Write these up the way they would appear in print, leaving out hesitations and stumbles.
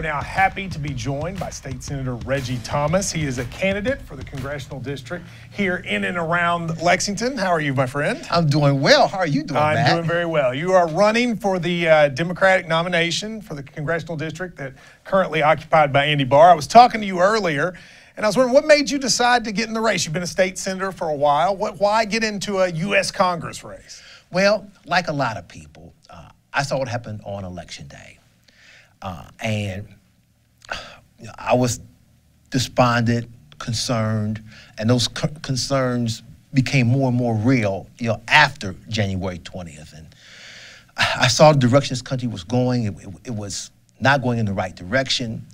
now happy to be joined by State Senator Reggie Thomas. He is a candidate for the Congressional District here in and around Lexington. How are you, my friend? I'm doing well. How are you doing, Matt? I'm doing very well. You are running for the Democratic nomination for the Congressional District that currently occupied by Andy Barr. I was talking to you earlier, and I was wondering, what made you decide to get in the race? You've been a state senator for a while. Why get into a U.S. Congress race? Well, like a lot of people, I saw what happened on Election Day. And I was despondent, concerned, and those concerns became more and more real, after January 20th. And I saw the direction this country was going. It was not going in the right direction.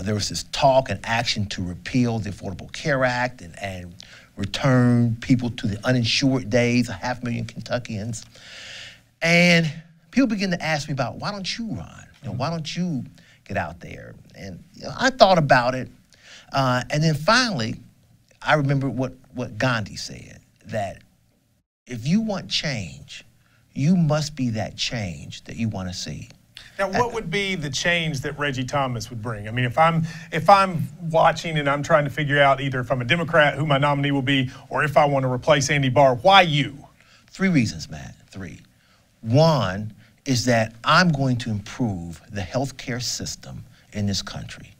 There was this talk and action to repeal the Affordable Care Act and return people to the uninsured days, 500,000 Kentuckians. And people began to ask me about, why don't you run? Why don't you get out there? And I thought about it. And then finally, I remembered what Gandhi said, that if you want change, you must be that change that you want to see. Now, what would be the change that Reggie Thomas would bring? I mean, if I'm watching and I'm trying to figure out either if I'm a Democrat, who my nominee will be, or if I want to replace Andy Barr, why you? 3 reasons, Matt. 3. One is that I'm going to improve the healthcare system in this country.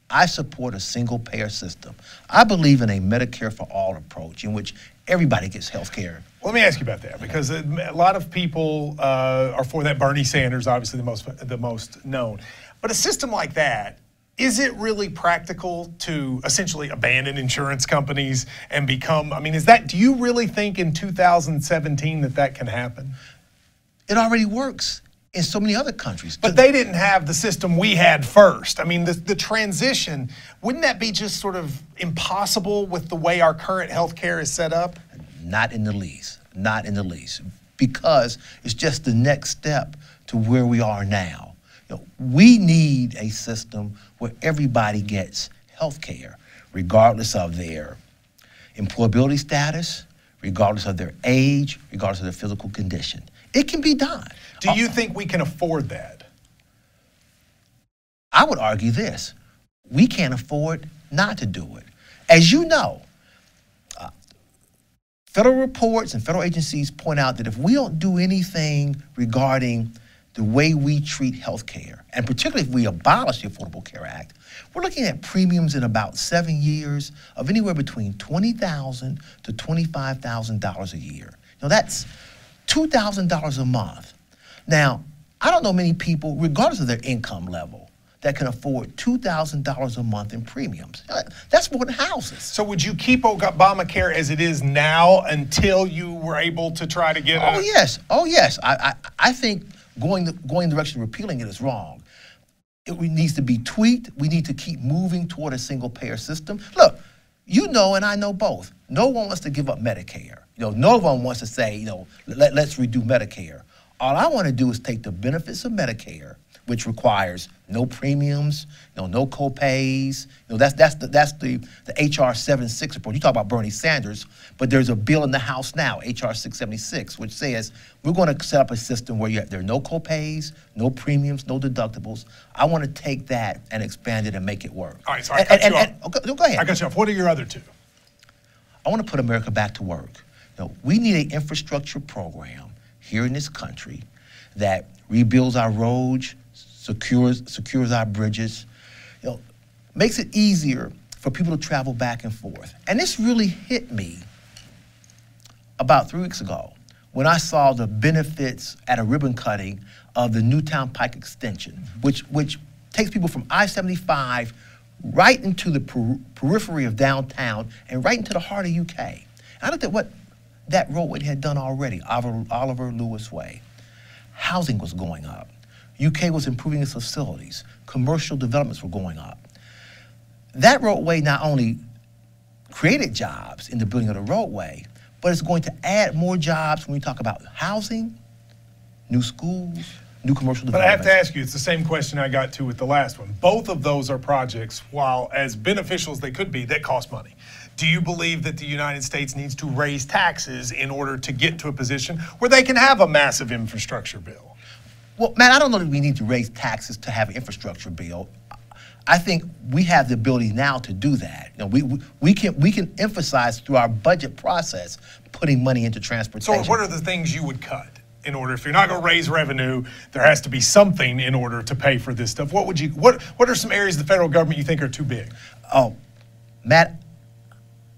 I support a single-payer system. I believe in a Medicare for all approach in which everybody gets health care. Well, let me ask you about that, because a lot of people are for that. Bernie Sanders, obviously the most known. But a system like that, is it really practical to essentially abandon insurance companies and become, do you really think in 2017 that can happen? It already works in so many other countries. But they didn't have the system we had first. I mean, the transition, wouldn't that be just sort of impossible with the way our current health care is set up? Not in the least. Not in the least. Because it's just the next step to where we are now. We need a system where everybody gets health care, regardless of their employability status, regardless of their age, regardless of their physical condition. It can be done. Do you think we can afford that? I would argue this. We can't afford not to do it. As you know, federal reports and federal agencies point out that if we don't do anything regarding the way we treat health care, and particularly if we abolish the Affordable Care Act, we're looking at premiums in about 7 years of anywhere between $20,000 to $25,000 a year. That's $2,000 a month. Now, I don't know many people, regardless of their income level, that can afford $2,000 a month in premiums. That's more than houses. So would you keep Obamacare as it is now until you were able to try to get Oh, yes. Oh, yes. I think going the direction of repealing it is wrong. It needs to be tweaked. We need to keep moving toward a single-payer system. Look, you know and I know both. No one wants to give up Medicare. No one wants to say, let's redo Medicare. All I want to do is take the benefits of Medicare, which requires no premiums, no co-pays. That's the HR 76 report. You talk about Bernie Sanders, but there's a bill in the House now, HR 676, which says we're going to set up a system where there are no co-pays, no premiums, no deductibles. I want to take that and expand it and make it work. All right, so I cut you off. Go ahead. I cut you off. What are your other two? I want to put America back to work. We need an infrastructure program here in this country that rebuilds our roads, secures our bridges, makes it easier for people to travel back and forth. And this really hit me about 3 weeks ago when I saw the benefits at a ribbon cutting of the Newtown Pike extension, which takes people from I-75 right into the periphery of downtown and right into the heart of UK. I looked at what that roadway had done already, Oliver Lewis Way. Housing was going up. UK was improving its facilities. Commercial developments were going up. That roadway not only created jobs in the building of the roadway, but it's going to add more jobs when we talk about housing, new schools, new commercial development. But I have to ask you, it's the same question I got to with the last one. Both of those are projects, while as beneficial as they could be, that cost money. Do you believe that the United States needs to raise taxes in order to get to a position where they can have a massive infrastructure bill? Well, man, I don't know that we need to raise taxes to have an infrastructure bill. I think we have the ability now to do that. You know, we can emphasize through our budget process putting money into transportation. So what are the things you would cut in order, if you're not going to raise revenue, there has to be something in order to pay for this stuff? What are some areas of the federal government you think are too big? Oh, Matt,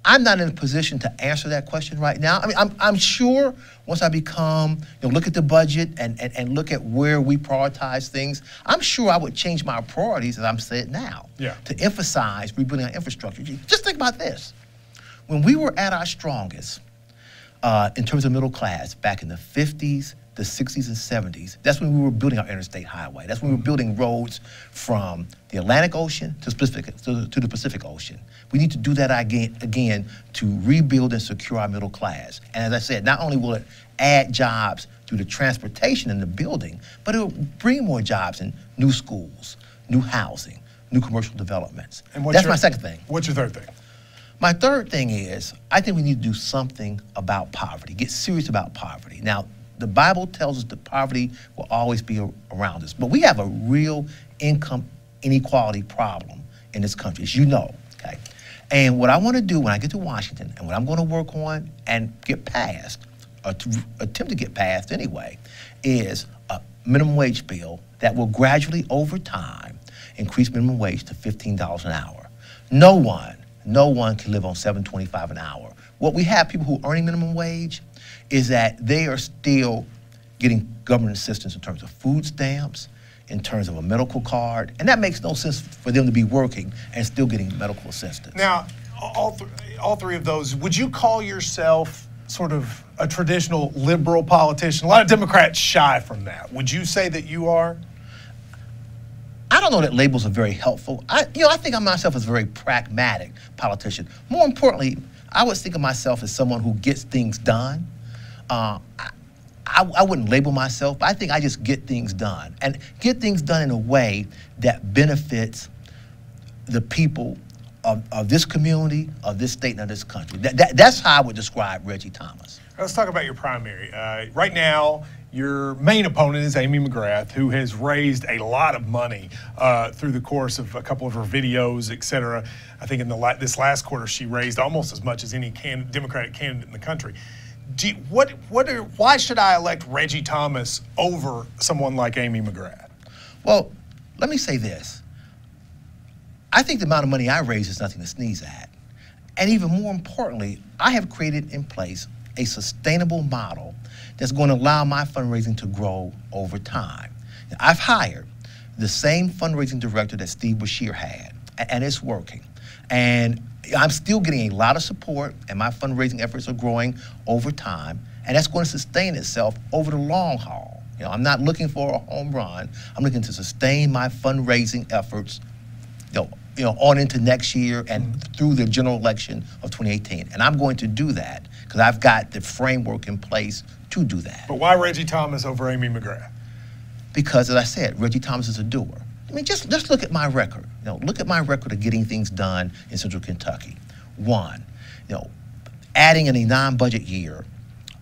I'm not in a position to answer that question right now. I mean, I'm sure once I become, look at the budget and look at where we prioritize things, I'm sure I would change my priorities as I'm saying now to emphasize rebuilding our infrastructure. Just think about this. When we were at our strongest in terms of middle class back in the 50s, the 60s and 70s, that's when we were building our interstate highway. That's when we were building roads from the Atlantic Ocean to the Pacific Ocean. We need to do that again to rebuild and secure our middle class. And as I said, not only will it add jobs through the transportation and the building, but it will bring more jobs in new schools, new housing, new commercial developments. And that's my second thing. What's your third thing? My third thing is, I think we need to do something about poverty, get serious about poverty. Now, the Bible tells us that poverty will always be around us, but we have a real income inequality problem in this country, as you know, okay? And what I want to do when I get to Washington, and what I'm going to work on and get passed, or to attempt to get passed anyway, is a minimum wage bill that will gradually, over time, increase minimum wage to $15 an hour. No one can live on $7.25 an hour. What we have, people who are earning minimum wage, is that they are still getting government assistance in terms of food stamps, in terms of a medical card, and that makes no sense for them to be working and still getting medical assistance. Now, all three of those, would you call yourself sort of a traditional liberal politician? A lot of Democrats shy from that. Would you say that you are? I don't know that labels are very helpful. I think of myself as a very pragmatic politician. More importantly, I would think of myself as someone who gets things done. I wouldn't label myself, but I think I just get things done, and get things done in a way that benefits the people of this community, of this state, and of this country. That's how I would describe Reggie Thomas. Let's talk about your primary. Right now, your main opponent is Amy McGrath, who has raised a lot of money through the course of a couple of her videos, et cetera. I think in this last quarter, she raised almost as much as any Democratic candidate in the country. Why should I elect Reggie Thomas over someone like Amy McGrath? Well, let me say this. I think the amount of money I raise is nothing to sneeze at. And even more importantly, I have created in place a sustainable model that's going to allow my fundraising to grow over time. Now, I've hired the same fundraising director that Steve Beshear had, and it's working. And I'm still getting a lot of support, and my fundraising efforts are growing over time, and that's going to sustain itself over the long haul. I'm not looking for a home run. I'm looking to sustain my fundraising efforts, on into next year and through the general election of 2018. And I'm going to do that because I've got the framework in place to do that. But why Reggie Thomas over Amy McGrath? Because, as I said, Reggie Thomas is a doer. I mean, just look at my record. Look at my record of getting things done in Central Kentucky. One, adding in a non-budget year,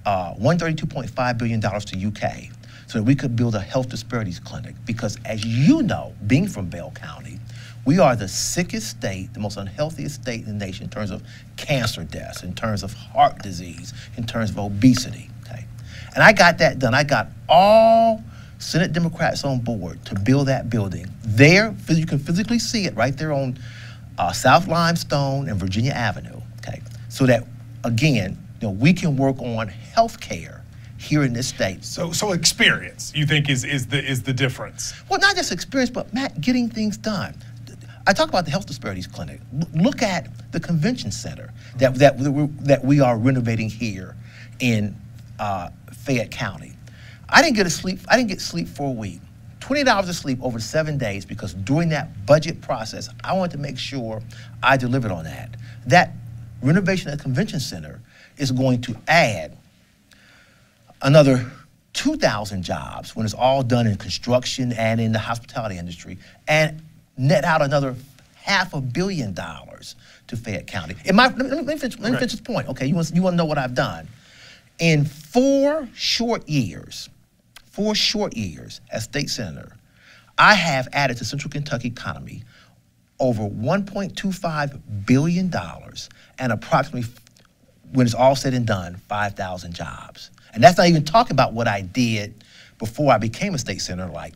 $132.5 billion to UK so that we could build a health disparities clinic. Because as you know, being from Bell County, we are the sickest state, the most unhealthiest state in the nation in terms of cancer deaths, in terms of heart disease, in terms of obesity, okay? And I got that done. I got all Senate Democrats on board to build that building. There, you can physically see it right there on South Limestone and Virginia Avenue, okay? So that, again, we can work on health care here in this state. So experience, you think, is the difference? Well, not just experience, but Matt, getting things done. I talk about the health disparities clinic. Look at the convention center that we are renovating here in Fayette County. I didn't get sleep for a week. 28 hours of sleep over 7 days because during that budget process, I wanted to make sure I delivered on that. That renovation of the convention center is going to add another 2,000 jobs when it's all done in construction and in the hospitality industry, and net out another $500 million to Fayette County. Let me finish this point. Okay, you want to know what I've done? In 4 short years as state senator, I have added to Central Kentucky economy over $1.25 billion and approximately, when it's all said and done, 5,000 jobs. And that's not even talking about what I did before I became a state senator, like,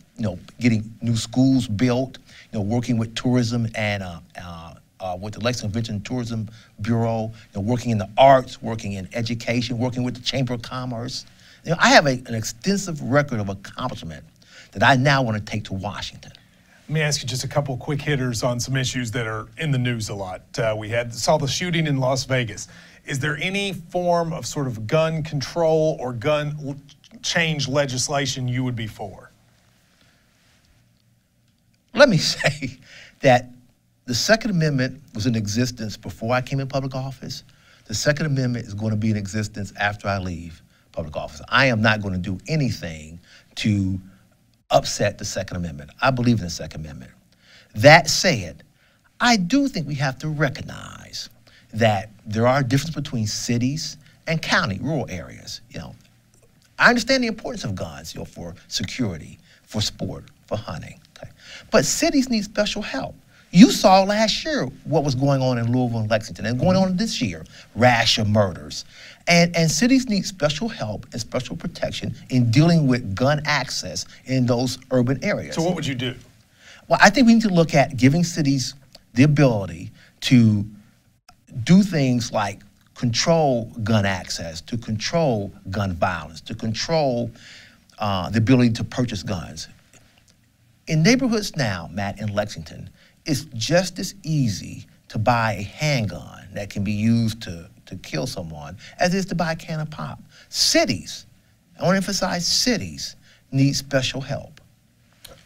getting new schools built, working with tourism and with the Lexington Convention and Tourism Bureau, working in the arts, working in education, working with the Chamber of Commerce. I have an extensive record of accomplishment that I now want to take to Washington. Let me ask you just a couple quick hitters on some issues that are in the news a lot. We saw the shooting in Las Vegas. Is there any form of sort of gun control or gun change legislation you would be for? Let me say that the Second Amendment was in existence before I came in public office. The Second Amendment is going to be in existence after I leave public office. I am not going to do anything to upset the Second Amendment. I believe in the Second Amendment. That said, I do think we have to recognize that there are differences between cities and county, rural areas. I understand the importance of guns, for security, for sport, for hunting. Okay? But cities need special help. You saw last year what was going on in Louisville and Lexington, and going on this year, rash of murders. And cities need special help and special protection in dealing with gun access in those urban areas. So what would you do? Well, I think we need to look at giving cities the ability to do things like control gun access, to control gun violence, to control the ability to purchase guns. In neighborhoods now, Matt, in Lexington, it's just as easy to buy a handgun that can be used to kill someone as it is to buy a can of pop. Cities, I want to emphasize cities, need special help.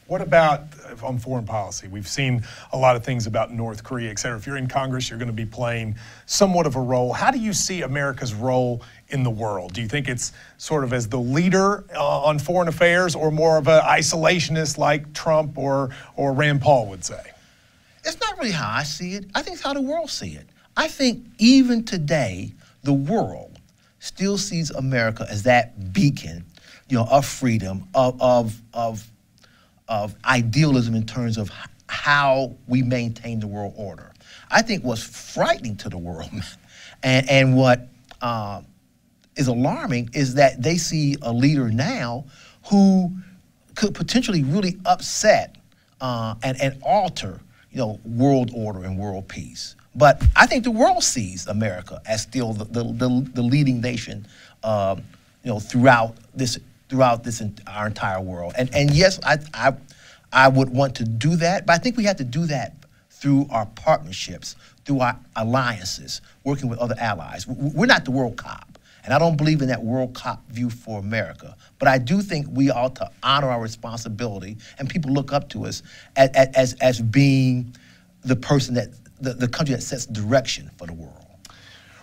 What about on foreign policy? We've seen a lot of things about North Korea, et cetera. If you're in Congress, you're going to be playing somewhat of a role. How do you see America's role in the world? Do you think it's sort of as the leader on foreign affairs, or more of an isolationist like Trump or Rand Paul would say? It's not really how I see it. I think it's how the world sees it. I think even today, the world still sees America as that beacon, of freedom, of idealism in terms of how we maintain the world order. I think what's frightening to the world and what is alarming is that they see a leader now who could potentially really upset and alter, world order and world peace. But I think the world sees America as still the leading nation, throughout our entire world. And yes, I would want to do that, but I think we have to do that through our partnerships, through our alliances, working with other allies. We're not the world cop, and I don't believe in that world cop view for America. But I do think we ought to honor our responsibility, and people look up to us as being the person the country that sets direction for the world.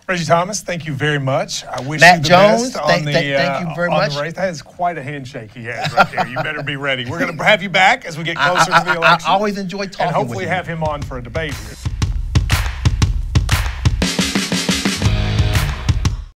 Reggie Thomas, thank you very much. I wish Matt you the Jones, best on the thank you very much. Race. That is quite a handshake he has right there. You better be ready. We're going to have you back as we get closer to the election. I always enjoy talking with you. And hopefully have him on for a debate here.